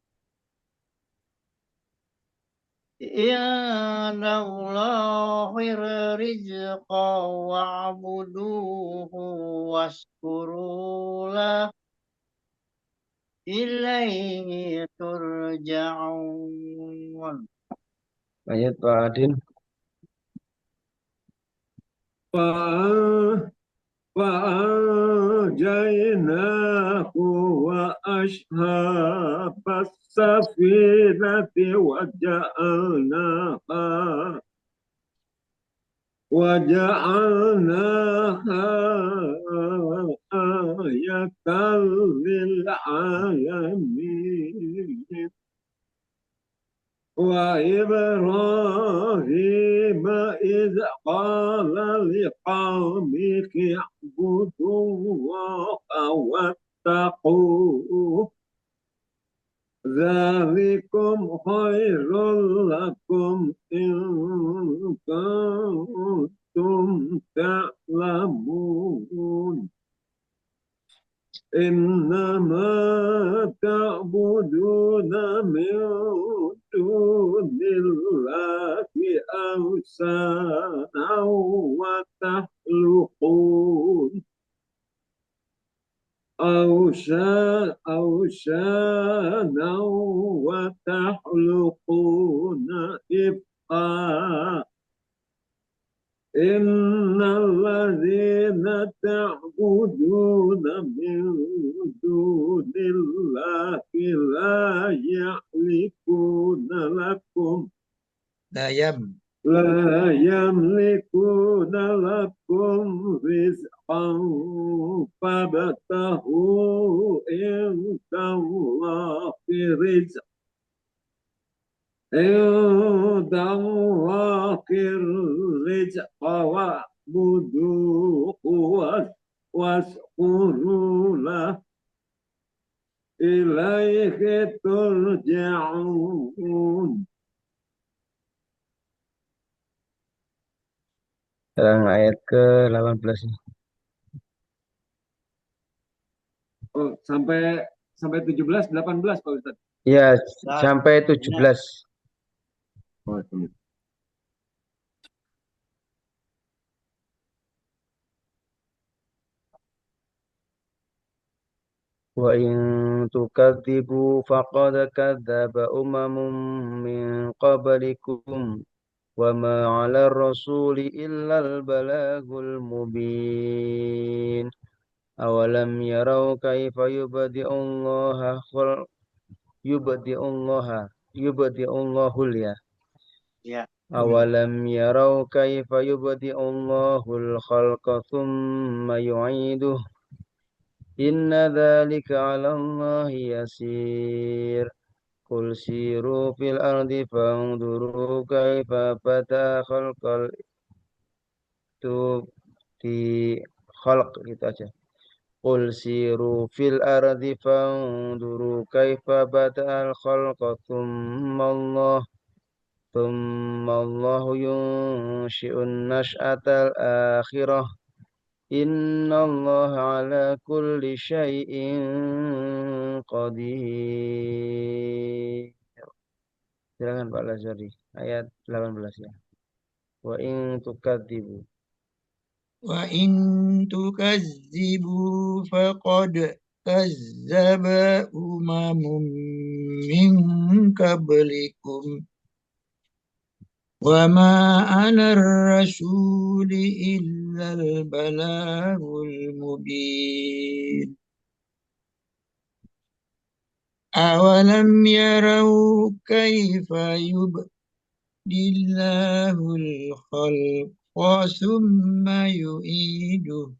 Indallahi rizqa wa'buduhu washkuru lah ilaihi turja'un. Lanjut Pak Adin. فأنجيناه وأصحاب السفينة وجعلناها آية للعالمين وإبراهيم إذ قال لقومه اعبدوا الله واتقوه ذلكم خير لكم إن كنتم تعلمون إنما تعبدون من دون الله أوثانا وتخلقون إفقا إن الذين تعبدون من دون الله لا يملكون لكم رزقا فابتغوا عند الله الرزق واعبدوه واشكروا له إليه ترجعون. Sekarang ayat ke-18 ini. Oh, sampai 17, 18 Pak Ustadz. Ya, sampai 17. Oh, Wa in tukadzibu faqad kadzdzaba umamun min qablikum wa ma 'ala rasuli illa al-balagul mubin. Awalam yarau kaifa yubdi'ullahul Ya. Awalam yarau kaifa yubdi'ullahul khalqa thumma yu'iduh. Inna dzalika 'ala Allahi yasir. Qul siru fil ardi fanzuru kaifa bada'a khalqal di khalq gitu aja. Qul siru fil ardi fanzuru kaifa bada'al khalqa thumma Allahu yunshi'un nash'atal akhirah. Inna Allah ala kulli syai'in qadir. Silakan Pak Lazari, ayat 18 ya. Wa in tukadzibu. وإن تكذبوا فقد كذب من قبلكم وما على الرسول إلا البلاغ المبين أولم يروا كيف يبدي الله الخلق ثم يعيده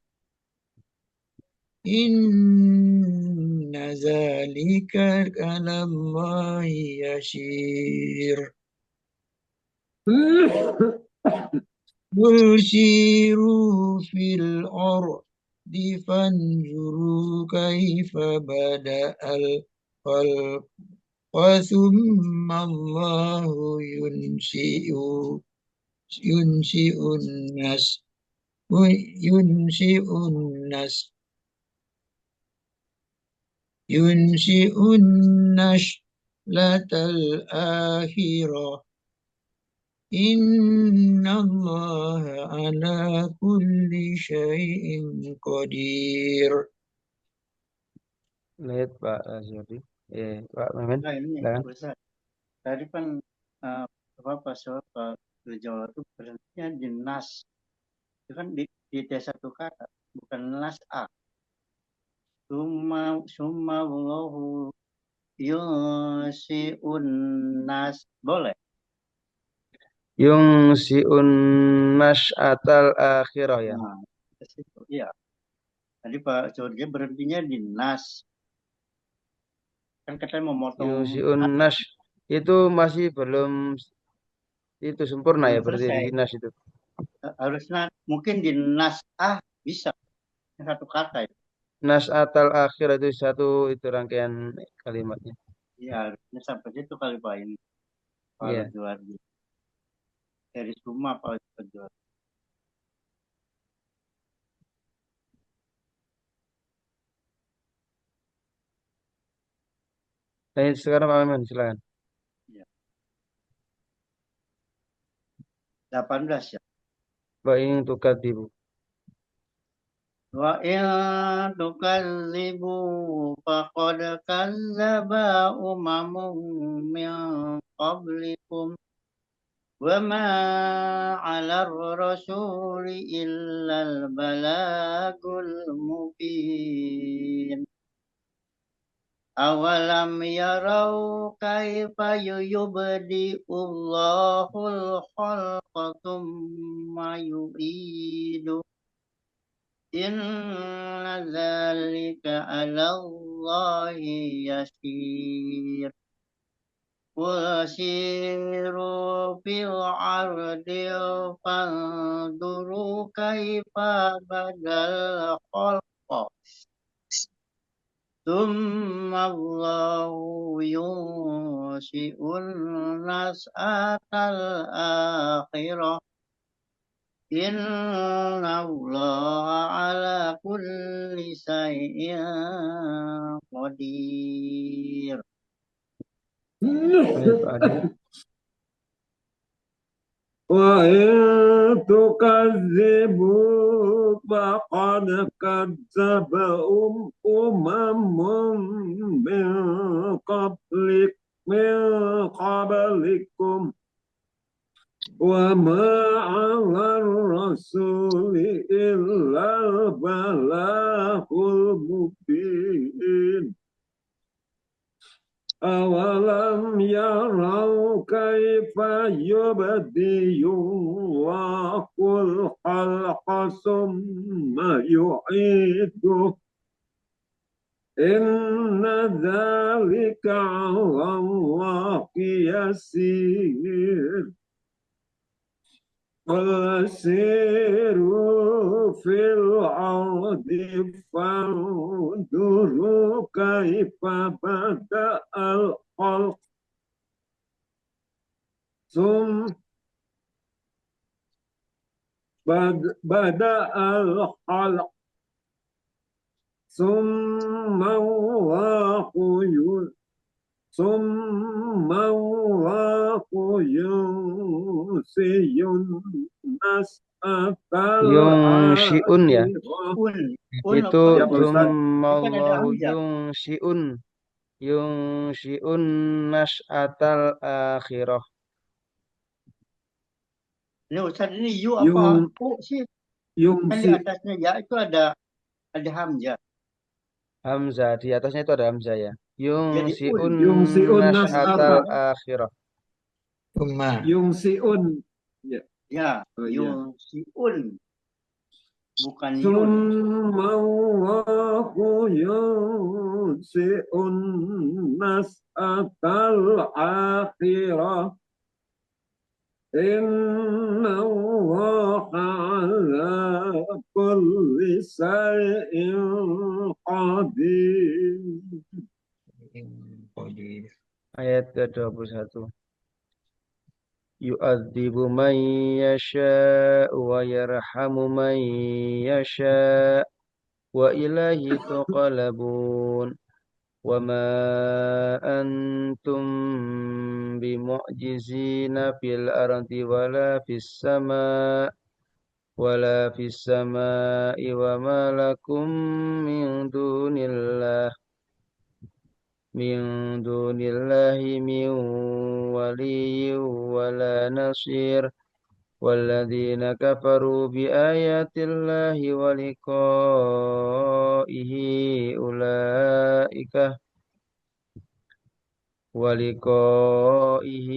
إن ذلك على الله يسير قل سيروا في الأرض فانظروا كيف بدأ الخلق ثم الله ينشئ النشأة الآخرة إن الله على كل شيء قدير. Lihat Pak Asyari. Pak Mamen, Nah ini silakan. Ustaz, tadi kan Pak Jawa itu berhentinya di nas. Itu kan di satu kata, bukan nas a. Summa wallahu yusiun nas. Boleh? Yung siun atal akhirah ya. Nah, ke situ. Iya. Tadi Pak Jorge berhentinya di nas. Kan katanya Yung memotong siun itu masih belum itu sempurna ya belum berarti selesai. di nas itu. Harusnya mungkin di nas bisa satu kata itu. Nas atal akhirah itu satu itu rangkaian kalimatnya. Iya, harusnya sampai situ kali Pak ini. Pak Iya. Juardi. Dari Suma Pak Juardi. Nah, sekarang Pak Mamen silakan. Iya. 18 ya. Pak ingin tukar dibu. Wa in tukadzibu faqad kazzaba umamun min qablikum wa ma 'alal rasuli illal balagul mubin. Awalam yarau kaifa yubdi'ullahul khalqa thumma yu'idu. Inna dzalika 'ala Allahi yasir. Qul siru fil ardi fanzuru kaifa badal khalqa. Tsumma Allahu yunshi'un nas'atal akhirah. Inna Allah ala kulli syai'in qadir. Baik, Pak Adi. وإن تكذبوا فقد كذب من قبلكم وما على الرسول إلا البلاغ المبين أولم يروا كيف يبدئ الله الخلق ثم يعيده إن ذلك على الله يسير قل سيروا في الأرض فانظروا كيف بدأ الخلق ثم بدأ الخلق ثم الله ينسي Yung siun ya. Itu Ya, Pak Ustaz. Allahu Hamzah. yung siun nas'atal akhirah. Ini Ustaz ini yu apa sih? Kan di atasnya ya itu ada hamzah. Hamzah di atasnya itu ada hamzah ya. Jadi Yung siun nas'atal akhirah. Yungsiun. Ya, yungsiun. Bukan yun. Summallahu yunsi'un nas'atal akhirah. Inna Allah ala kulli syai'in qadir. Ayat ke-21. Yu'adzibu man yasha'u wa yarhamu man yasha'u wa ilahi tuqalabun wa ma antum bimu'jizina fil ardi wala fis sama'i wa ma lakum min dunillah من دون الله من ولي ولا نصير والذين كفروا بآيات الله ولقائه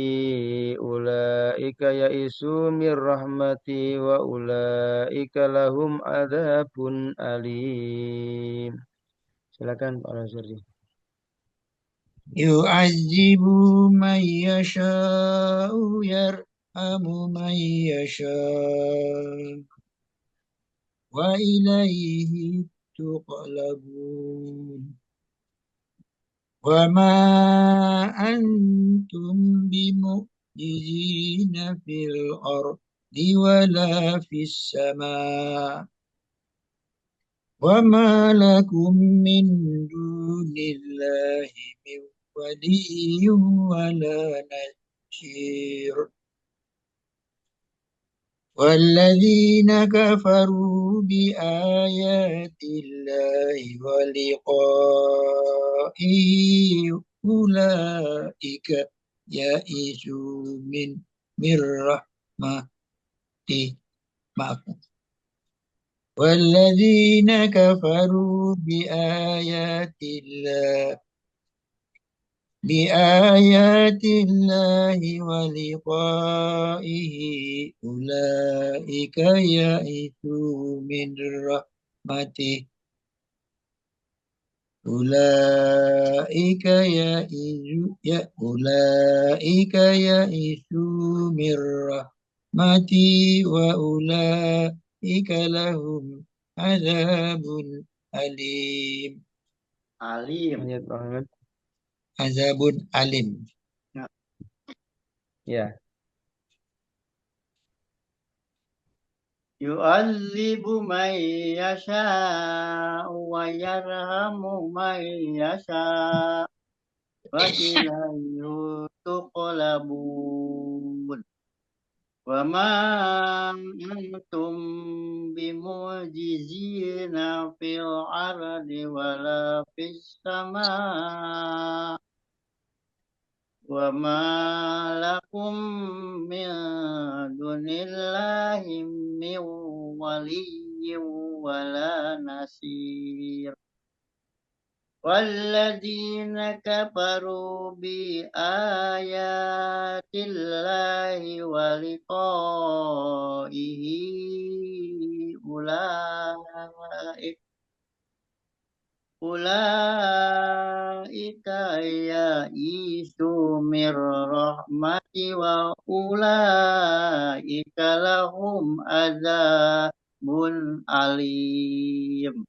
أولئك يئسوا من رحمتي وأولئك لهم عذاب أليم. Silakan Pak Nasir. يعذب من يشاء يرحم من يشاء وإليه تقلبون وما أنتم بمعجزين في الأرض ولا في السماء وما لكم من دون الله من ولي ولا نصير والذين كفروا بآيات الله ولقائه أولئك يئسوا من رحمته والذين كفروا بآيات الله ولقائه أولئك يئسوا من رحمته أولئك يئسوا من رحمتي وأولئك لهم عذاب أليم. Ayat Muhammad. عذاب أليم. Ya. يعذب من يشاء ويرحم من يشاء وإليه تقلبون وما أنتم بمعجزين في الأرض ولا في السماء وما لكم من دون الله من ولي ولا نصير والذين كفروا بآيات الله ولقائه أولئك يئسوا من رحمتي وأولئك لهم عذاب أليم.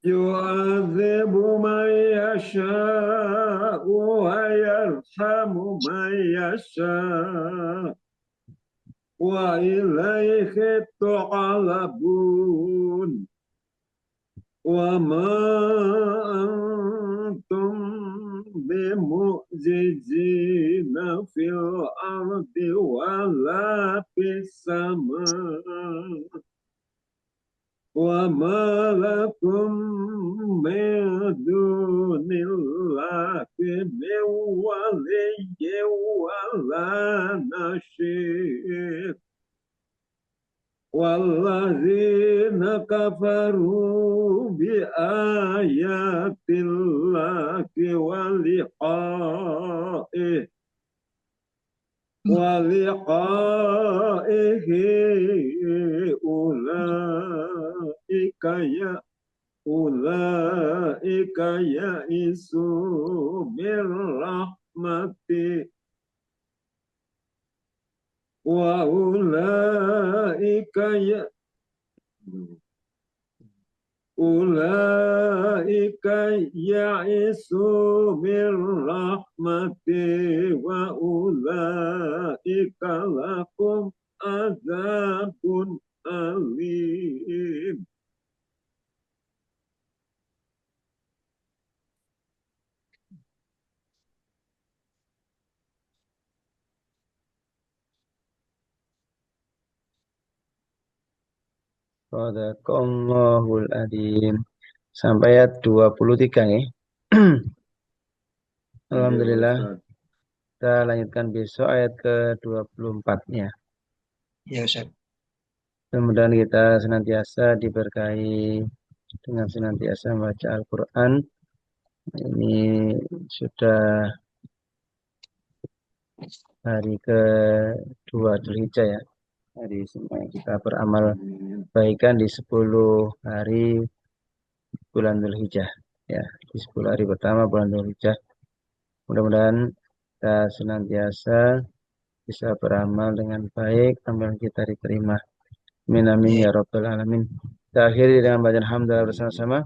يعذب من يشاء ويرحم من يشاء وإليه تقلبون وما أنتم بمعجزين في الأرض ولا في السماء وما لكم من دون الله من ولي ولا نصير والذين كفروا بآيات الله ولقائه أولئك يئسوا من رحمتي وأولئك يئسوا من رحمتي وأولئك لكم عذاب أليم. Sadaqallahul adzim. Sampai ayat 23 nih. Alhamdulillah. Iya, Pak Ustadz. Kita lanjutkan besok ayat ke-24-nya. Ya Ustaz. Mudah-mudahan kita senantiasa diberkahi dengan senantiasa membaca Al-Quran. Ini sudah hari kedua Dzulhijjah ya. Hari semua kita beramal Amin. baikan di 10 hari bulan Dzulhijjah. Ya, di 10 hari pertama bulan Dzulhijjah. Mudah-mudahan kita senantiasa bisa beramal dengan baik, amalan kita diterima. Amin amin ya rabbal alamin. Kita akhiri dengan bacaan hamdalah bersama-sama.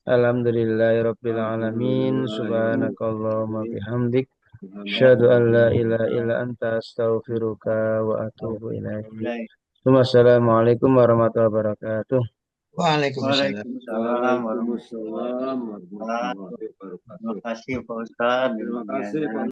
Alhamdulillahirabbil alamin. Subhanakallahumma bihamdik. Asyhadu an la ilaha illa anta astaghfiruka wa atubu ilaik. Wassalamualaikum warahmatullahi wabarakatuh. Waalaikumsalam. Waalaikumsalam warahmatullahi Waalaikumsalam warahmatullahi wabarakatuh. wabarakatuh. Terima kasih Pak Ustadz. Terima kasih, Pak